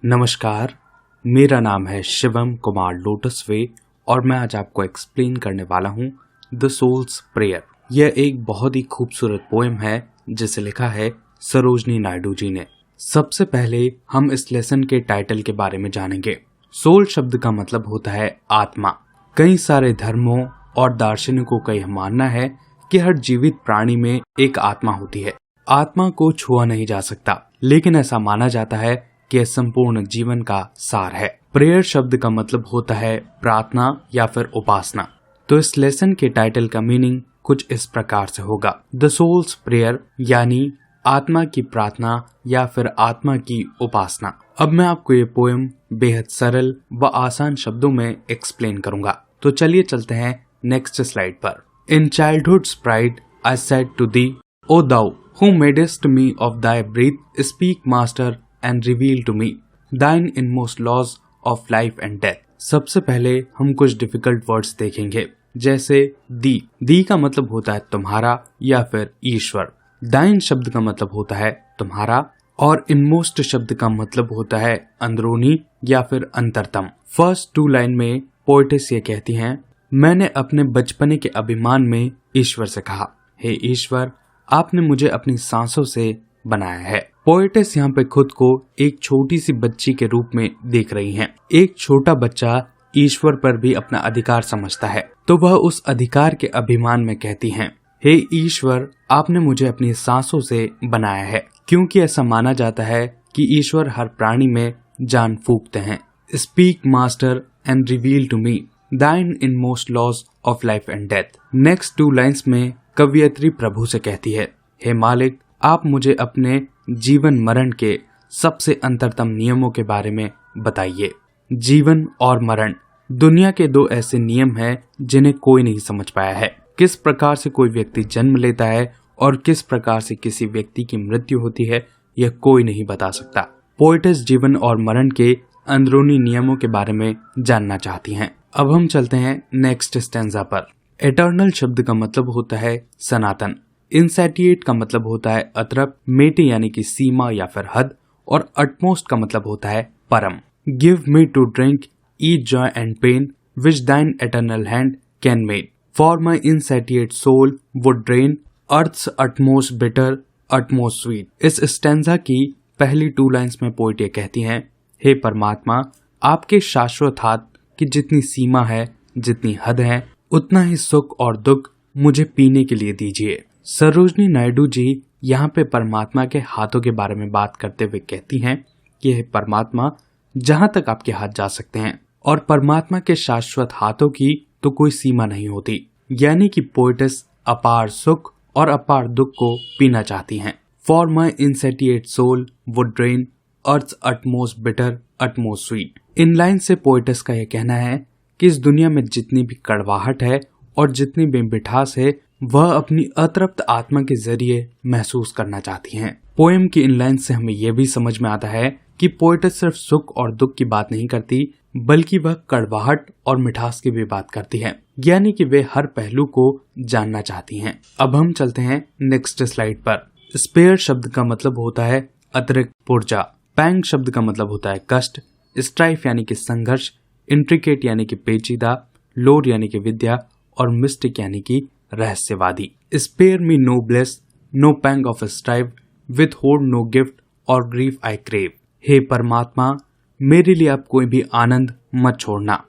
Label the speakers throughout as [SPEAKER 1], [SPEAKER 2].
[SPEAKER 1] नमस्कार, मेरा नाम है शिवम कुमार लोटसवे और मैं आज आपको एक्सप्लेन करने वाला हूँ द सोल्स प्रेयर। यह एक बहुत ही खूबसूरत पोएम है जिसे लिखा है सरोजनी नायडू जी ने। सबसे पहले हम इस लेसन के टाइटल के बारे में जानेंगे। सोल शब्द का मतलब होता है आत्मा। कई सारे धर्मों और दार्शनिकों का यह मानना है कि हर जीवित प्राणी में एक आत्मा होती है। आत्मा को छुआ नहीं जा सकता, लेकिन ऐसा माना जाता है कि यह संपूर्ण जीवन का सार है। प्रेयर शब्द का मतलब होता है प्रार्थना या फिर उपासना। तो इस लेसन के टाइटल का मीनिंग कुछ इस प्रकार से होगा, द सोल्स प्रेयर, यानी आत्मा की प्रार्थना या फिर आत्मा की उपासना। अब मैं आपको ये पोएम बेहद सरल व आसान शब्दों में एक्सप्लेन करूंगा। तो चलिए चलते हैं नेक्स्ट स्लाइड पर। In childhood sprite I said to thee, O thou who madest me of thy breath, speak master and reveal to me thine inmost laws of life and death। सबसे पहले हम कुछ डिफिकल्ट वर्ड्स देखेंगे, जैसे दी। दी का मतलब होता है तुम्हारा या फिर ईश्वर। दाइन शब्द का मतलब होता है तुम्हारा और इनमोस्ट शब्द का मतलब होता है अंदरूनी या फिर अंतरतम। फर्स्ट टू लाइन में पोएटेस ये कहती हैं, मैंने अपने बचपने के अभिमान में ईश्वर से कहा, हे ईश्वर, आपने मुझे अपनी सांसों से बनाया है। पोएटेस यहाँ पे खुद को एक छोटी सी बच्ची के रूप में देख रही हैं। एक छोटा बच्चा ईश्वर पर भी अपना अधिकार समझता है, तो वह उस अधिकार के अभिमान में कहती हैं, हे ईश्वर, आपने मुझे अपनी सांसों से बनाया है, क्योंकि ऐसा माना जाता है कि ईश्वर हर प्राणी में जान फूंकते हैं। Speak master and reveal to me thine inmost laws of life and death. Next two lines में कवियत्री प्रभु से कहती है, हे मालिक, आप मुझे अपने जीवन मरण के सबसे अंतरतम नियमों के बारे में बताइए। जीवन और मरण दुनिया के दो ऐसे नियम हैं जिन्हें कोई नहीं समझ पाया है। किस प्रकार से कोई व्यक्ति जन्म लेता है और किस प्रकार से किसी व्यक्ति की मृत्यु होती है, यह कोई नहीं बता सकता। पोएटेस जीवन और मरण के अंदरूनी नियमों के बारे में जानना चाहती हैं। अब हम चलते हैं नेक्स्ट स्टैंजा पर। एटर्नल शब्द का मतलब होता है सनातन। इनसैटिएट का मतलब होता है अतरप, मेटे यानी कि सीमा या फिर हद, और अटमोस्ट का मतलब होता है परम। Give me to drink each joy and pain which thine eternal hand can mete, for my insatiate soul would drain earth's utmost bitter utmost sweet. इस स्टैंजा की पहली टू लाइन्स में पोएट ये कहती हैं, हे परमात्मा, आपके शाश्वत हाथ की जितनी सीमा है, जितनी हद है, उतना ही सुख और दुख मुझे पीने के लिए दीजिए। सरोजनी नायडू जी यहाँ पे परमात्मा के हाथों के बारे में बात करते हुए कहती हैं कि हे परमात्मा, जहाँ तक आपके हाथ जा सकते हैं, और परमात्मा के शाश्वत हाथों की तो कोई सीमा नहीं होती। यानी कि पोएटेस अपार सुख और अपार दुख को पीना चाहती हैं। For my insatiate soul would drain earth's utmost bitter utmost sweet. इन लाइन से पोएटेस का यह कहना है कि इस दुनिया में जितनी भी कड़वाहट है और जितनी भी मिठास है, वह अपनी अतृप्त आत्मा के जरिए महसूस करना चाहती हैं। पोएम की इन लाइन से हमें यह भी समझ में आता है कि पोएटेस सिर्फ सुख और दुख की बात नहीं करती, बल्कि वह कड़वाहट और मिठास की भी बात करती है। यानी कि वे हर पहलू को जानना चाहती हैं। अब हम चलते हैं नेक्स्ट स्लाइड पर। स्पेयर शब्द का मतलब होता है अतिरिक्त ऊर्जा। पैंग शब्द का मतलब होता है कष्ट। स्ट्राइफ यानी कि संघर्ष। इंट्रिकेट यानी कि पेचीदा। लोर यानी कि विद्या। और मिस्टिक यानी कि रहस्यवादी। Spare me no bliss no pang of strife withhold no gift or grief I crave. हे परमात्मा, मेरे लिए आप कोई भी आनंद मत छोड़ना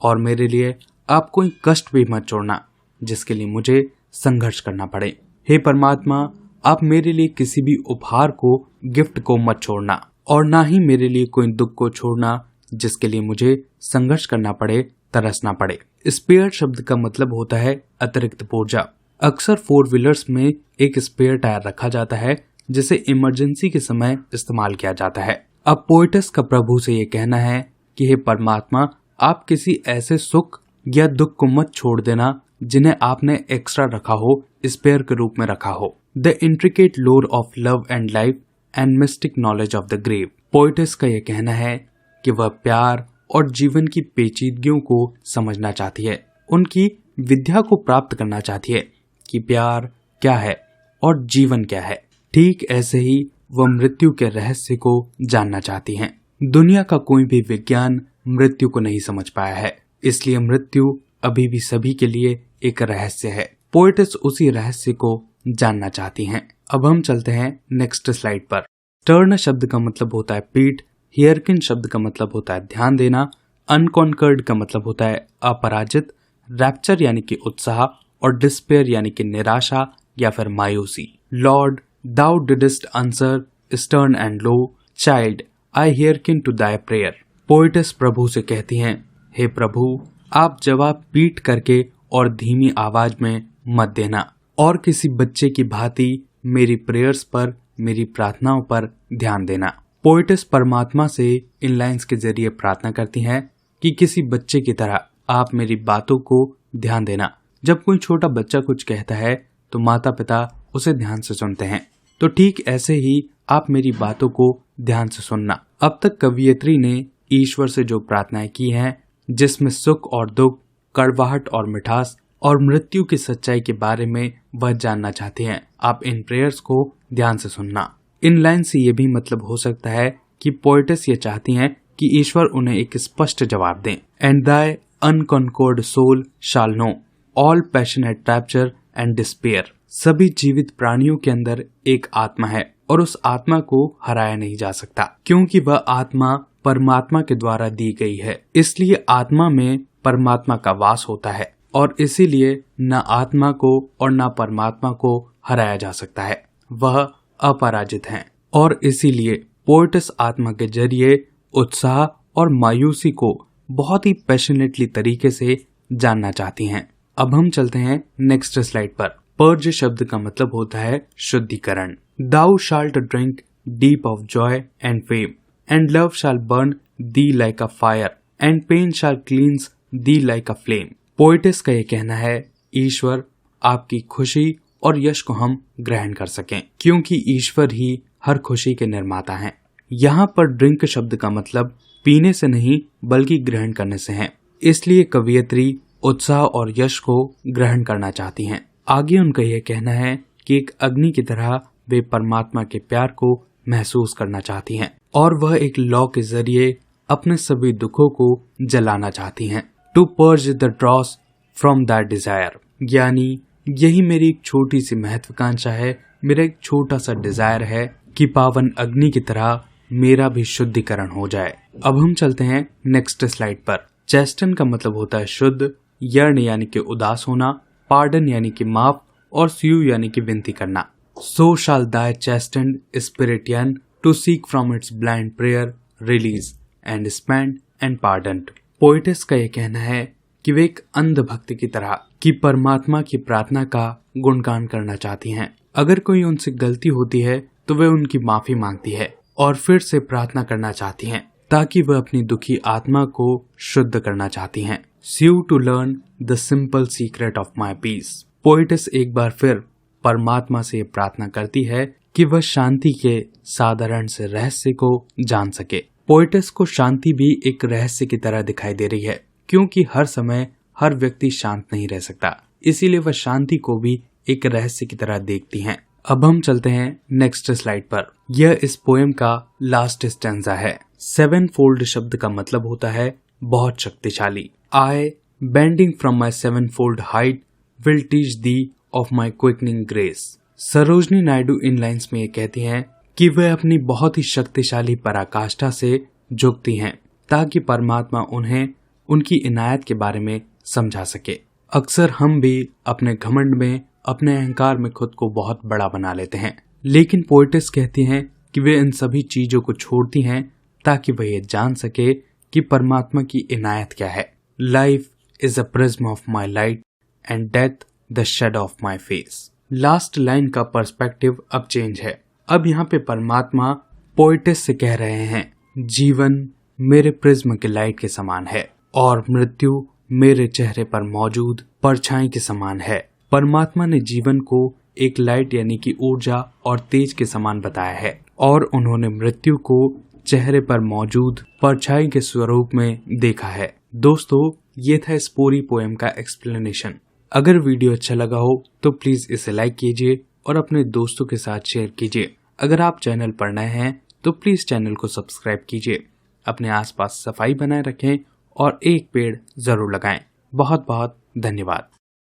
[SPEAKER 1] और मेरे लिए आप कोई कष्ट भी मत छोड़ना जिसके लिए मुझे संघर्ष करना पड़े। हे परमात्मा, आप मेरे लिए किसी भी उपहार को, गिफ्ट को मत छोड़ना और ना ही मेरे लिए कोई दुख को छोड़ना जिसके लिए मुझे संघर्ष करना पड़े, तरसना पड़े। स्पेयर शब्द का मतलब होता है अतिरिक्त ऊर्जा। अक्सर फोर व्हीलर्स में एक स्पेयर टायर रखा जाता है जिसे इमरजेंसी के समय इस्तेमाल किया जाता है। अब पोएटेस का प्रभु से ये कहना है कि हे परमात्मा, आप किसी ऐसे सुख या दुख को मत छोड़ देना जिन्हें आपने एक्स्ट्रा रखा हो, स्पेयर के रूप में रखा हो। The intricate lore of love and life and mystic knowledge of the grave. Poetess का यह कहना है कि वह प्यार और जीवन की पेचीदगियों को समझना चाहती है, उनकी विद्या को प्राप्त करना चाहती है कि प्यार क्या है और जीवन क्या है। ठीक ऐसे ही वह मृत्यु के रहस्य को जानना चाहती हैं। दुनिया का कोई भी विज्ञान मृत्यु को नहीं समझ पाया है, इसलिए मृत्यु अभी भी सभी के लिए एक रहस्य है। पोएट्स उसी रहस्य को जानना चाहती हैं। अब हम चलते हैं नेक्स्ट स्लाइड पर। टर्न शब्द का मतलब होता है पीठ, हियरकिन शब्द का मतलब होता है ध्यान देना, अनकॉन्कर्ड का मतलब होता है अपराजित, रैप्चर यानी कि उत्साह और डिस्पेयर यानी कि निराशा या फिर मायूसी। Lord thou didst answer stern and low, child I hearken to thy prayer. Poetess प्रभु से कहती हैं, हे प्रभु आप जवाब पीट करके और धीमी आवाज में मत देना और किसी बच्चे की भांति मेरी प्रेयर्स पर, मेरी प्रार्थनाओं पर ध्यान देना। पोएट्स परमात्मा से इन लाइंस के जरिए प्रार्थना करती हैं कि किसी बच्चे की तरह आप मेरी बातों को ध्यान देना। जब कोई छोटा बच्चा कुछ कहता है तो माता पिता उसे ध्यान से सुनते हैं, तो ठीक ऐसे ही आप मेरी बातों को ध्यान से सुनना। अब तक कवियत्री ने ईश्वर से जो प्रार्थनाएं की हैं, जिसमें सुख और दुख, कड़वाहट और मिठास और मृत्यु की सच्चाई के बारे में वह जानना चाहते हैं, आप इन प्रेयर्स को ध्यान से सुनना। इन लाइन से ये भी मतलब हो सकता है कि पोएट्स ये चाहती हैं कि ईश्वर उन्हें एक स्पष्ट जवाब दें। And thy unconquered soul shall know all passionate rapture and despair. सभी जीवित प्राणियों के अंदर एक आत्मा है और उस आत्मा को हराया नहीं जा सकता, क्योंकि वह आत्मा परमात्मा के द्वारा दी गई है। इसलिए आत्मा में परमात्मा का वास होता है और इसीलिए न आत्मा को और न परमात्मा को हराया जा सकता है, वह अपराजित हैं। और इसीलिए पोएट्स आत्मा के जरिए उत्साह और मायूसी को बहुत ही पैशनेटली तरीके से जानना चाहती हैं। अब हम चलते हैं नेक्स्ट स्लाइड पर। पर्ज शब्द का मतलब होता है शुद्धिकरण। Thou shalt drink deep of joy and fame and love shall burn thee like a fire and pain shall cleanse thee like a flame. Poetess का ये कहना है, ईश्वर आपकी खुशी और यश को हम ग्रहण कर सकें, क्योंकि ईश्वर ही हर खुशी के निर्माता हैं। यहाँ पर ड्रिंक शब्द का मतलब पीने से नहीं बल्कि ग्रहण करने से है, इसलिए कवियत्री उत्साह और यश को ग्रहण करना चाहती हैं। आगे उनका यह कहना है कि एक अग्नि की तरह वे परमात्मा के प्यार को महसूस करना चाहती हैं और वह एक लौ के जरिए अपने सभी दुखों को जलाना चाहती हैं। To purge the dross from that desire, यानी यही मेरी एक छोटी सी महत्वाकांक्षा है, मेरा एक छोटा सा डिजायर है कि पावन अग्नि की तरह मेरा भी शुद्धिकरण हो जाए। अब हम चलते हैं नेक्स्ट स्लाइड पर। चेस्टन का मतलब होता है शुद्ध, यर्न यानी कि उदास होना, पार्डन यानी कि माफ और स्यू यानी कि विनती करना। So shall thy chastened spirit yearn to seek from its blind prayer release and spend and pardon. Poets का यह कहना है कि वे एक अंध भक्त की तरह कि परमात्मा की प्रार्थना का गुणगान करना चाहती हैं। अगर कोई उनसे गलती होती है तो वे उनकी माफी मांगती है और फिर से प्रार्थना करना चाहती हैं, ताकि वह अपनी दुखी आत्मा को शुद्ध करना चाहती हैं। Sue to learn the simple secret of my peace. Poets एक बार फिर परमात्मा से प्रार्थना करती है कि वह शांति के साधारण से रहस्य को जान सके। पोएट्स को शांति भी एक रहस्य की तरह दिखाई दे रही है, क्योंकि हर समय हर व्यक्ति शांत नहीं रह सकता, इसीलिए वह शांति को भी एक रहस्य की तरह देखती हैं। अब हम चलते हैं नेक्स्ट स्लाइड पर। यह इस पोएम का लास्ट स्टैंजा है। सेवन फोल्ड शब्द का मतलब होता है बहुत शक्तिशाली। I bending from my seven fold height will teach thee of my quickening grace. Sarojini Naidu इन लाइन्स में ये कहती हैं कि वह अपनी बहुत ही शक्तिशाली पराकाष्ठा से झुकती हैं, ताकि परमात्मा उन्हें उनकी इनायत के बारे में समझा सके। अक्सर हम भी अपने घमंड में, अपने अहंकार में खुद को बहुत बड़ा बना लेते हैं, लेकिन पोएट्स कहती हैं कि वे इन सभी चीजों को छोड़ती हैं ताकि वह ये जान सके कि परमात्मा की इनायत क्या है। Life is a prism of my light and death the shadow of my face. Last line का पर्सपेक्टिव अब चेंज है। अब यहाँ पे परमात्मा पोएट्स से कह रहे हैं, जीवन मेरे प्रिज्म के लाइट के समान है और मृत्यु मेरे चेहरे पर मौजूद परछाई के समान है। परमात्मा ने जीवन को एक लाइट यानी कि ऊर्जा और तेज के समान बताया है और उन्होंने मृत्यु को चेहरे पर मौजूद परछाई के स्वरूप में देखा है। दोस्तों, ये था इस पूरी पोएम का एक्सप्लेनेशन। अगर वीडियो अच्छा लगा हो तो प्लीज इसे लाइक कीजिए और अपने दोस्तों के साथ शेयर कीजिए। अगर आप चैनल पर नए हैं तो प्लीज चैनल को सब्सक्राइब कीजिए। अपने आसपास सफाई बनाए रखें और एक पेड़ जरूर लगाएं। बहुत बहुत धन्यवाद।